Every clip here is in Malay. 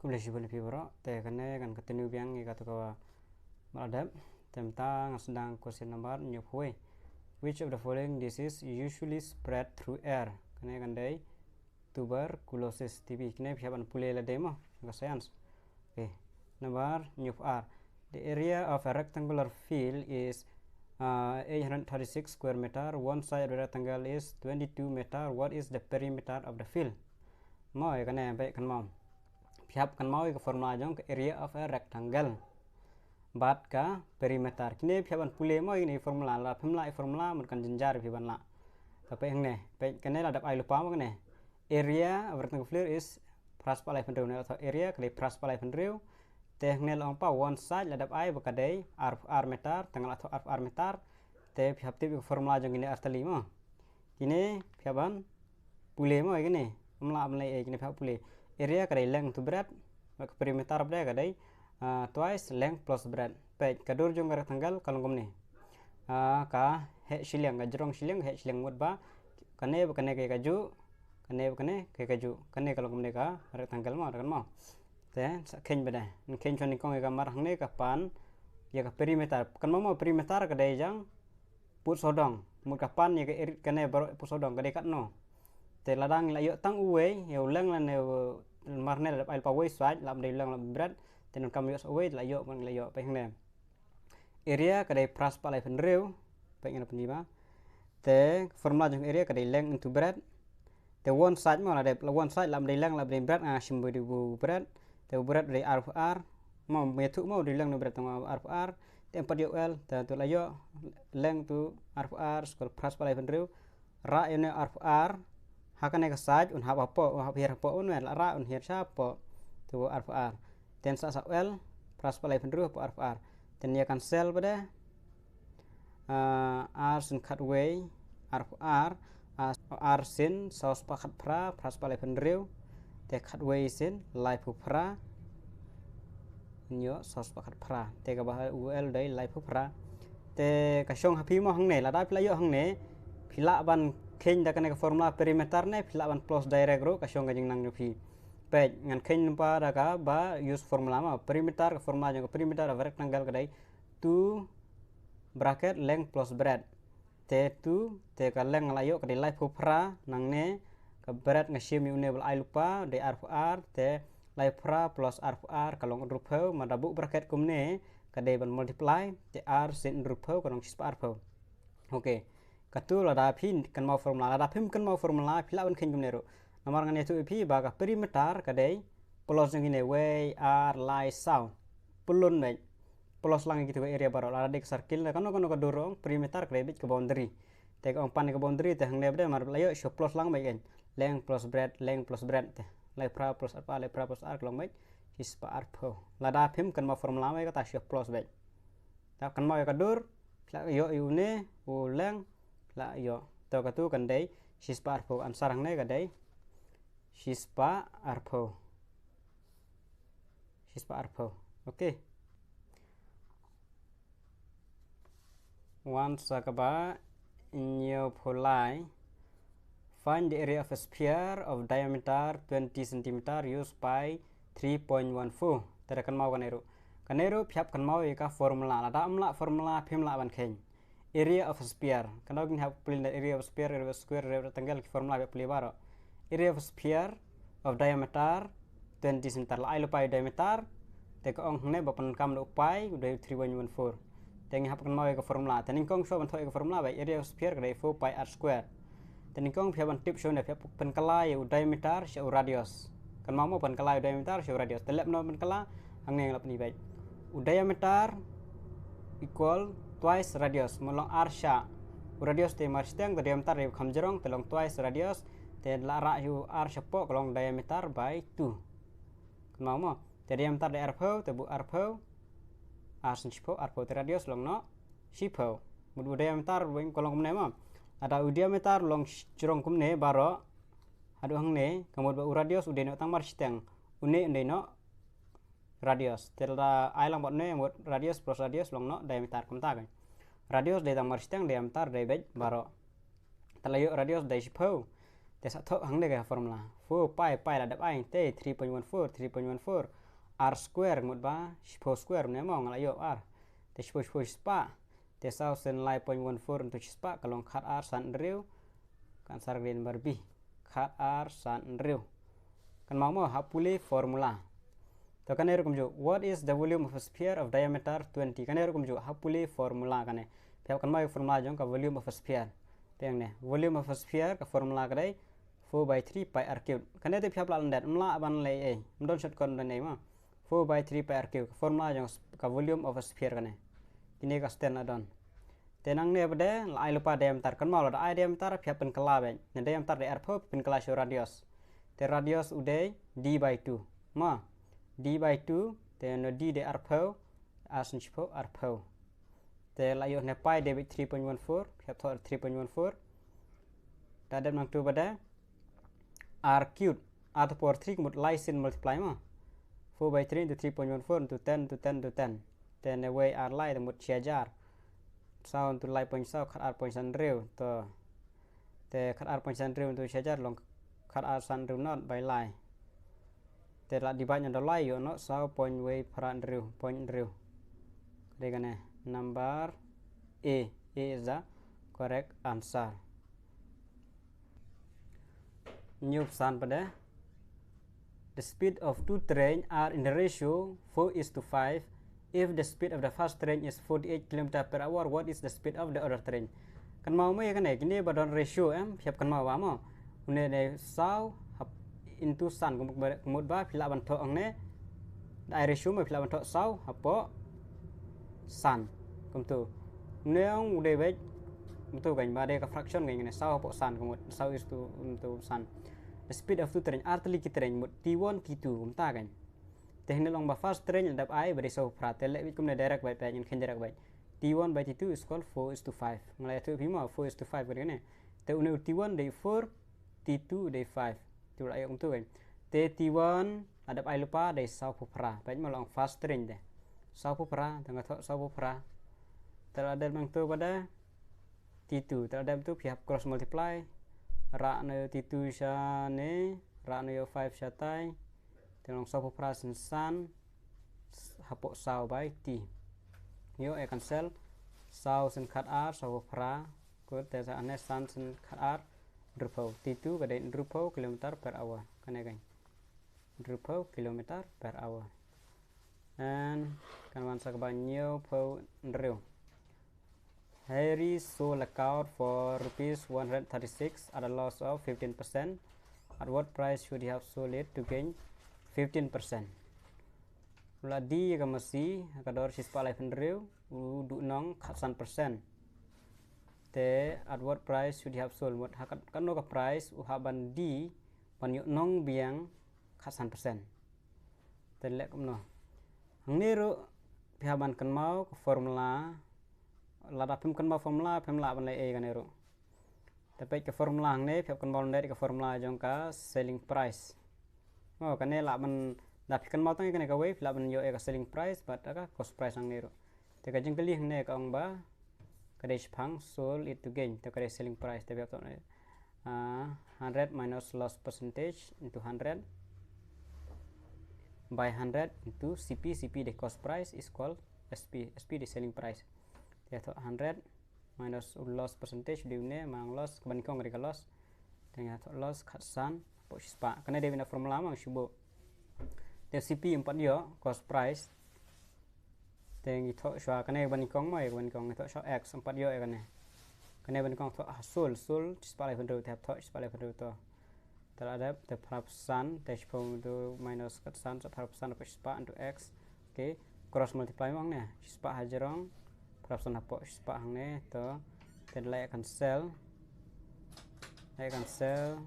Kuliah pibro te kane kan continue biang kata kawa maladap tentang sedang question number nyopwe which of the following disease usually spread through air kane kan day tuberculosis TB kane pihaban pule la demo ka science okay number nyop R the area of a rectangular field is 836 square meter. One side of the rectangle is 22 meter. What is the perimeter of the field? Mau ya kane baik kan mau pihak kan mau ke formula jong ke area of a rectangle bat ka perimeter kini pihak pule mau ini formula la pemla formula merkan jenjar pihak la tapi yang ne baik kene la dap ai lupa mau kene area of rectangle field is pras palai pendeu atau area kali pras palai pendeu teh ne long pa one side la dap ai bakadai r meter tanggal atau r meter te pihak tip formula jong ini artali mau kini pihak pule mau kene pemla kini pihak pule area kadai length to breadth maka perimeter pada kadai twice length plus breadth baik kadur jong rectangle kalau gomne ka he shileng ga jerong shileng he shileng mut ba kane ke kaju kane ke kaju kane kalau gomne ka rectangle mau kan mau te ken beda ken choni kong ga mar hangne ka pan ya ka perimeter kan mau perimeter kadai jang put sodong mut ka pan ya ka kane baro put sodong kadai kat no te ladang la yo tang uwe yo leng la ne marne la al pawai swaj lam dei lang lam berat ten kam yo uwe la yo mang la yo pe hne area kadai pras palai penreu pe ngena penima te formula jong area kadai leng into berat te one side mo la de one side lam dei lang la dei berat simbo di bu berat te berat dei r mo metu mo dei lang no berat tang r te empat yo l te to la yo leng tu r skol pras palai penreu ra ene r hakan eka saj un haba po hab hier po un la ra un hier sha po tu r ten sa l pras palai pendru po r ten ya kan sel pada r sin cut way r sin saus pakat pra pras palai pendru te cut way sin lai pu pra nyo saus pakat pra te ka bah ul dai lai pu pra te ka shong hapi mo hang ne la da pla yo hang ne phila ban ken da kana formula perimeter ne philaban plus direct ro kasong gajing nang nupi pej ngan ken pa da ka ba use formula ma perimeter formula jang perimeter of rectangle kadai 2 bracket length plus breadth te ka length la yo kadai lai phupra nang ne ka breadth ngasim yu ne bal ai lupa de r te lai pra plus r kalong rupau madabu bracket kumne kadai ban multiply te r sin rupau kalong spa r okay katul ada pin kan mau formula ada pim kan mau formula pila ban ken gumnero namar ngane tu pi baga perimeter kadai plus ngine way r lai sound pulun mai plus lang gitu area baro ada dek circle kan ka dorong perimeter kadai bit ke boundary te ong pan ke boundary te hangne bade mar layo show plus lang mai length plus breadth te lai pra plus r long mai is pa r po lada pim kan mau formula mai ka ta show plus bai ta kan mau ka dur yo ne u length la yo to ka tu kan dei shispa arpo ansar hang ne ka dei shispa arpo okay once sakaba nyo polai find the area of a sphere of diameter 20 cm used by 3.14 tera kan mau kanero phiap kan mau ka formula la da amla formula phimla ban khen area of a sphere kalau kita pilih area of sphere area of square area of rectangle formula pilih baru area of sphere of diameter 20 cm la lupa diameter te ko ong ne bapan kam lupai udah 3.14 tengi hap kan mau ke formula tening kong so ban thoi ke formula bai area of sphere kadai 4 pi r square tening kong phaban tip so ne phap pen kala yu diameter show radius kan mau pen kala diameter show radius telep no pen kala ang ne lap ni bai diameter equal twice radius melong r sha radius te mar steng te diameter re khamjerong te long twice radius te la ra yu r shapo kolong diameter by 2 mau mo te diameter de r pho te bu r pho r sin shapo r pho te radius long no shipo mu diameter weng kolong kumne mo ada diameter long jerong kumne baro adu hang ne kamod ba radius ude no tang mar steng une no radius telda ailang bot ne mot radius plus radius long no diameter kum ta radius de tang mar steng diameter de bej baro talayo radius de shipo te sa tho hang de ga formula 4 pi là đáp ai t 3.14 r square một ba po square này mong là yo r te po spa te sao sen lai 0.14 untuk spa kalau khat r san riu kan sar green barbie khat r san riu kan mau hapuli formula to kan erum jo what is the volume of a sphere of diameter 20 kan erum jo hapuli formula kan pheo kan mai formula jong ka volume of a sphere teng ne volume of a sphere ka formula ka dai 4/3 pi r cube kan te pheo la ndat mla ban le e mdon shot kon ne ma 4/3 pi r cube formula jong ka volume of a sphere kan ini ka sten adon tenang ne bade lai lupa diameter kan mau la ai diameter pheo pen kala ben ne diameter de r phop pen kala show radius te radius uday d/2 ma d/2 te no d de r phop as nchpo r phop te la yo ne pi de 3.14 pheo thor 3.14 ta dem nang tu bade r cube r to power 3 một lai sin multiply ma 4/3 into 3.14 into 10 to 10 to 10 then the way r lai một chia jar sao into lai point sao khat r point san reu to te khat r point san reu into chia jar long khat r san reu not by lai te la divide nhân lai yo no sao point way pran reu point reu đây cái này number A is the correct answer. New san pada the speed of two trains are in the ratio 4:5. If the speed of the first train is 48 km/h, what is the speed of the other train? Kan mau mai kan ini badon ratio em siap kan mau mo une ne sao into san kumut ba phila ban tho ang ne dai ratio mai phila ban tho sao hapo san kum tu neong ude baik tu kan ba de ka fraction kan ne sao hapo san kumut sao is to untuk san the speed of two train artli ki train mut t1 t2 umta kan tehne long ba first train dap ai bari so pratele wi kum ne direct by pen khen direct by t1 by t2 is called 4:5 ngalai tu bima 4:5 kan ne te une t1 de 4 t2 de 5 tu la ayam tu kan te t1 adap ai lupa de sao pupra pen ma long first train de sao pupra tengah thok sao pupra terada mang tu pada t2 terada tu pihak cross multiply ra ne t2 sha ne ra ne yo 5 sha tai telong sao pupra san hapo sao by t yo e cancel sao sen khat r sao pupra ko te sa ne san sen khat r drupo t2 ka de drupo km/h kan kan drupo km/h and kan man sa ba nhiều po ndreu Harry sold a car for ₹136 at a loss of 15%. At what price should he have sold it to gain 15%? La di ka masi ka dor sis pa lai ndreu u du nong khatsan percent te at what price should he have sold what hakat kan no ka price u haban di pan yu nong biang khatsan percent te lek no hang ni ru pihaban kan mau formula lada pem kan mau formula ban lai e kan ru tapi ke formula hang ne phep kan mau ndai ke formula jong ka selling price oh kan ne la ban da kan mau tang kan ka wave la ban yo e ka selling price but ka cost price hang ne ru te ka jing kali hang ne ka ong ba kadai phang sold it to gain te kadai selling price te phep to 100 minus loss percentage into 100 by 100 into CP the cost price is called SP the selling price yaitu 100 minus loss percentage di ne mang loss kebanikong dari loss dengan loss khatsan pospa karena dia bina formula mang shubo the CP 4 dia cost price teng itu swa karena kebanikong mai kebanikong itu swa x 4 dia karena kebanikong to sul spalai vendor tap to spalai vendor to terhadap the persen dash to minus khatsan persen pospa into x okay cross multiply mang ne spa hajarong persen apa spa hang ne to then lai cancel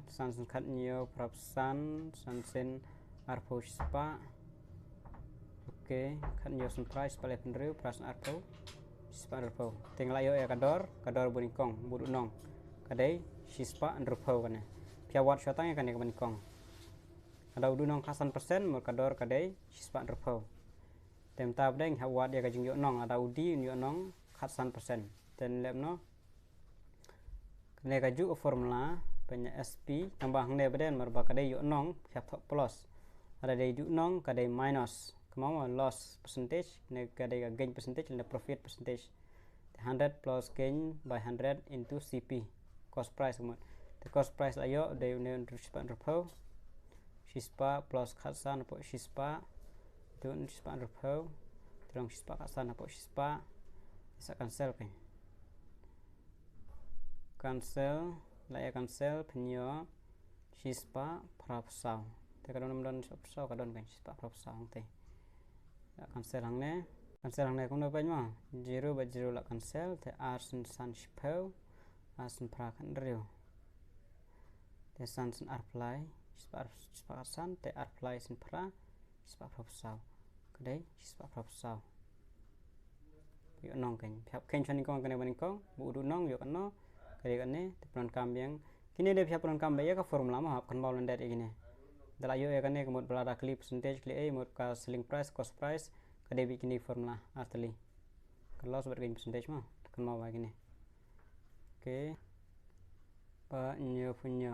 san khat nhiều persen san sen arpo spa okay khat nhiều san price pale pendru persen arpo spa arpo teng lai yo e kador bunikong budu nong kadai spa arpo kan pia wat syatang kan ke bunikong ada udu nong khasan persen mur kador kadai spa arpo tem tab deng hawat dia kajing yo nong ada udi yo nong khatsan persen dan lem no kene kaju formula banyak SP tambah ne beden merba kadai yo nong phap plus ada dai du nong kadai minus kemau loss percentage ne kadai gain percentage and profit percentage 100 plus gain by 100 into CP cost price kemudian the cost price ayo dai ne rispan repo shispa plus khasan po shispa tu shispa repo terong shispa khasan po shispa bisa cancel kan cancel lại cancel penyo shispa prapsau te kadon don prapsau kadon kan shispa prapsau te đã cancel hàng này cũng đâu bên mà 0 by 0 là cancel te r sin san shipau r sin pra kan real te san sin apply shispa san te apply sin pra shispa prapsau cái đấy shispa prapsau yo nong kan phap ken chani kong kan ban kong bu du nong yo kan no kali kan ne peran kam yang kini dia peran kam ya ka formula ma hap kan mau landat ini dala yo ya kan ne kemud belada clip percentage kli a mud ka selling price cost price kade bikini formula asli kalau sebagai gain percentage ma kan mau gini oke pa nyo punyo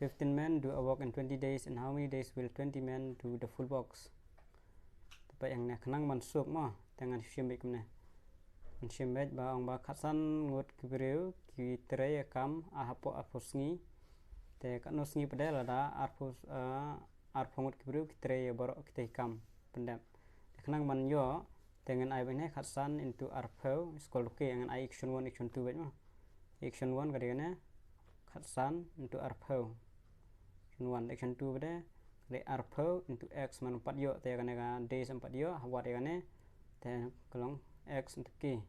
15 men do a work in 20 days and how many days will 20 men do the full box tapi yang ne kenang mansuk ma dengan simbik ne simbek ba ong ba khasan ngut kibreu ki tre kam ahapo apusngi te kanosngi padela da arpus arpongut kibreu ki tre borok ki kam pendam kenang man yo dengan ai bene khasan into arpo skol ke dengan ai action 1 action 2 bet ma action 1 kadene khasan into arpo action 1 action 2 bede kade arpo into x man 4 yo te kane ka days 4 yo hawat kane te kolong x untuk k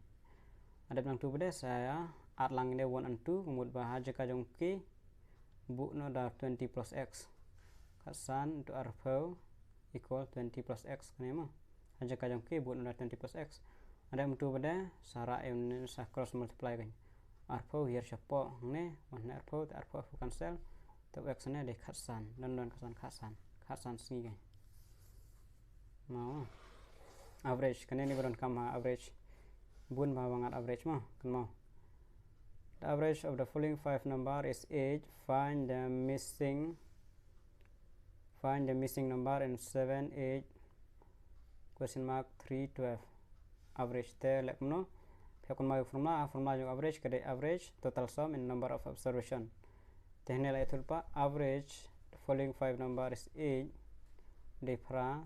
ada bilang tu pada saya add lang ini 1 and 2 kemudian bahaja kajong k bu no da 20 plus x khasan untuk arpo equal 20 plus x kan emang haja kajong k bu no da 20 plus x ada yang tu pada sara yang sa cross multiply kan arpo here siapa ne mana arpo cancel tu x ne de khasan dan khasan sini kan mau average kan ini beron kama average bun bangat average mah kan mau the average of the following 5 number is 8 find the missing number in 7 8 question mark 3 12 average te lek no phekon ma formula yung average kade average total sum in number of observation tehne la tulpa average the following 5 number is 8 de pra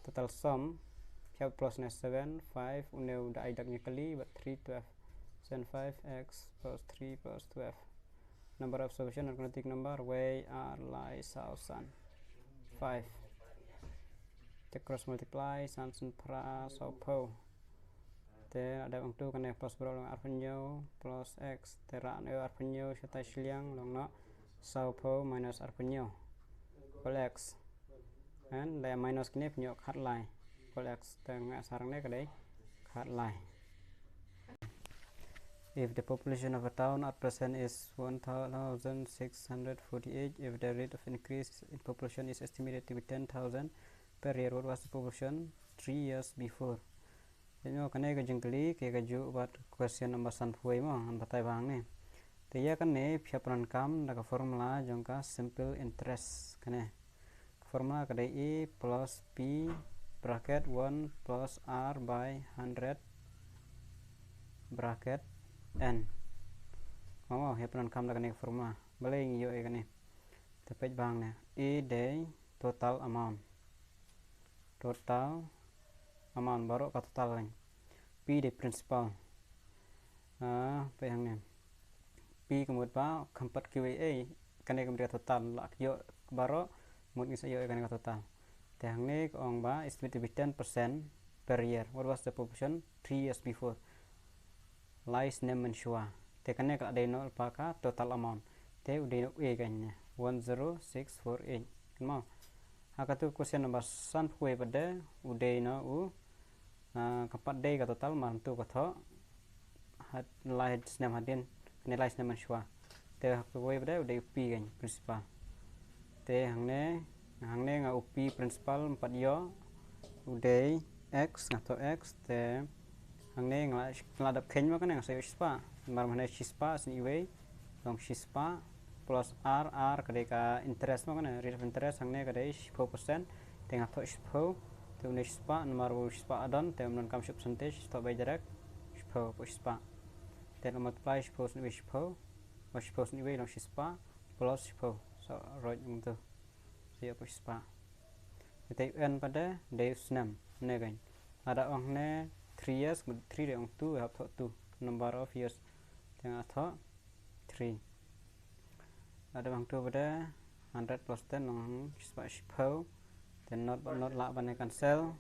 total sum plus 7 5 uneu da idaknya kali but 3 12 7 5x plus 3 plus 12 number of observation arithmetic number way are lie thousand 5 te cross multiply sansun pra so po te ada ang tu kan plus bro lang arpenyo plus x te ra ne arpenyo sata siliang long no so po minus arpenyo equal x and la minus kini penyo khat line x tengah sarang ne kadai khat line if the population of a town at present is 1648 if the rate of increase in population is estimated to be 10,000 per year what was the population 3 years before jadi kane ka jengkli ke ka ju bat question number 1 mo an batai bang ne te ya kane phapran kam da ka formula jongka simple interest kane formula kadai e plus p bracket 1 plus r by 100 bracket n mau hepan kam da kane formula baleng yo e kane tepej bang ne e day total amount baru ka total lain p de principal apa yang ne p kemudian ba kampat qa kane kemudian total lak yo baru mungkin saya yo kane ka total tehne ong ba estimated to be 10% per year what was the population 3 years before lies name mensua te kane ka de no paka total amount te ude no e kanya 10648 kan hakatu question number 1 pue pada ude no u kapat de ka total mantu ka tho hat lies name hadin kane lies name mensua te hakue pada ude pi kan principal te hangne nga upi principal 4 yo ude x ngato x te hangne ngladap khen ma kan nga sayo spa mar mane spa sin iwe long shispa plus r kadai ka interest mo kana rate of interest hangne kadai 10% tengah thok 10 tu ne shispa nomor shispa adon tem non kam percentage to by direct 10 po shispa then multiply 10 ni 10 wa 10 ni long shispa plus 10 so right untuk dia po shispa te n pada day 6 ne kan ada ong ne 3 years 3 de ong 2 hap thok 2 number of years tengah thok 3 ada bang tu pada 100 plus 10 nong shispa 10 then not la ban cancel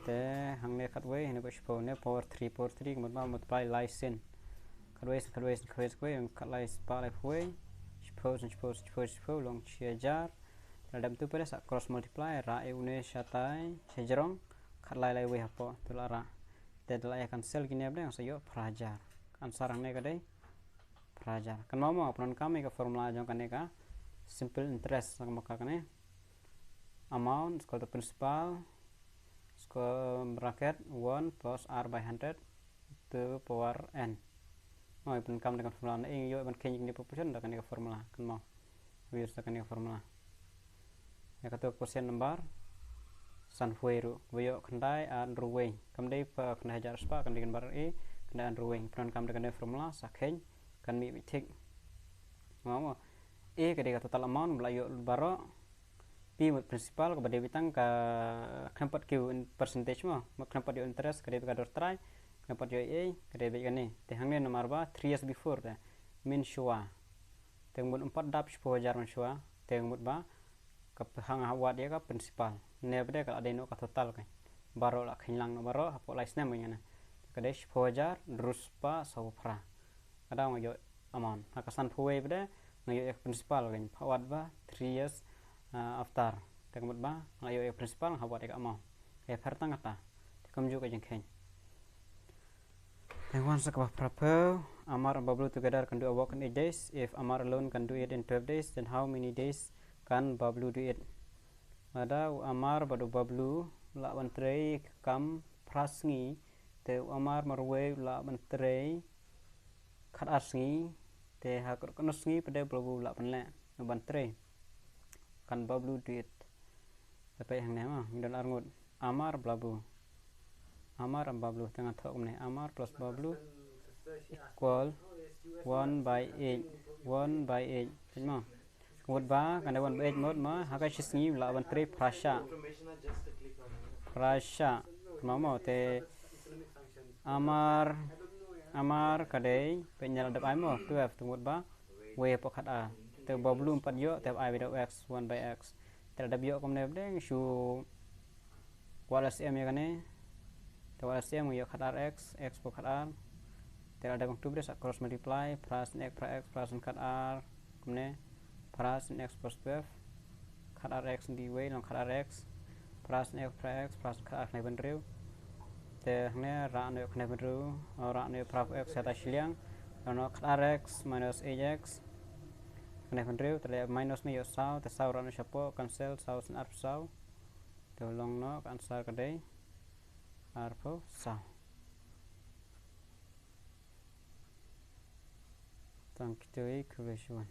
te hang ne khat we ne po 10 ne power 3 kemudian multiply license khat we kat lai spa lai we 10 long chia jar dalam tu pada sak cross multiply ra e une shatai sejerong khat lai we hapo tu la ra te la cancel gini abde yang sayo prajar ansar hang ne kadai prajar kan mau apron kami ka formula jong kan ka simple interest sang maka kan amount equal to principal square bracket 1 plus r by 100 to power n mau ipun kam dengan formula ini yo ban kenyik ni proportion dah kan ka formula kan mau wir sa kan ka formula ya kata question number san fueru boyo kandai an ruwing kam dei pa kandai jar spa kan dengan bar e kandai an ruwing pran kam dengan formula sakhen kan mi tik mau e kadai total amount belayo baro p mut principal kepada bitang ka kempat q percentage mo kempat yo interest kadai ka dor try kempat yo e kadai be gani te hangne nomor ba 3 years before da min shua teng mut 4 dap 10,000 man shua teng mut ba ka hang awat dia ka principal ne bede ka ada no ka total kan baro la khinlang no baro hapo license mo ngana kadai 10,000 drus pa sawpra ada ngayo amount hakasan fuwe bede ngayo principal kan awat ba 3 years after tekmut ba ngayo principal hawat ka amount e phartang kata kamju ka jengkhen and once ka proper amar and bablu together can do a work in 8 days if amar alone can do it in 12 days then how many days can bablu do it ada amar badu bablu la bantrei kam prasngi te amar marwe la bantrei khat asngi te ha konosngi pada bablu la panle bantrei kan bablu do it tapi hang nema midal arngut amar bablu amar am bablu tengah thok ne amar plus bablu equal 1 by 8 tengok mod ba kan 1 by 8 mod ma hakai sisngi la bantrei prasha mamo te amar kadai penyal dap ai mo 12 tumut ba we pokhat a te bablu 4 yo te ai video x 1 by x terhadap yo komne deng shu wala cm ya kane te wala cm yo khat x pokhat r terhadap tu bre cross multiply plus x plus khat r komne plus x plus 12 khat rx di way long khat rx plus x plus khat r ne benriu te hne ra ne khne benriu ra ne praf x ta shiliang no khat rx minus ax khne benriu te minus ne yo sao te sao ra ne chapo cancel sao sin ar sao te long no answer ka dei ar po sao thank you equation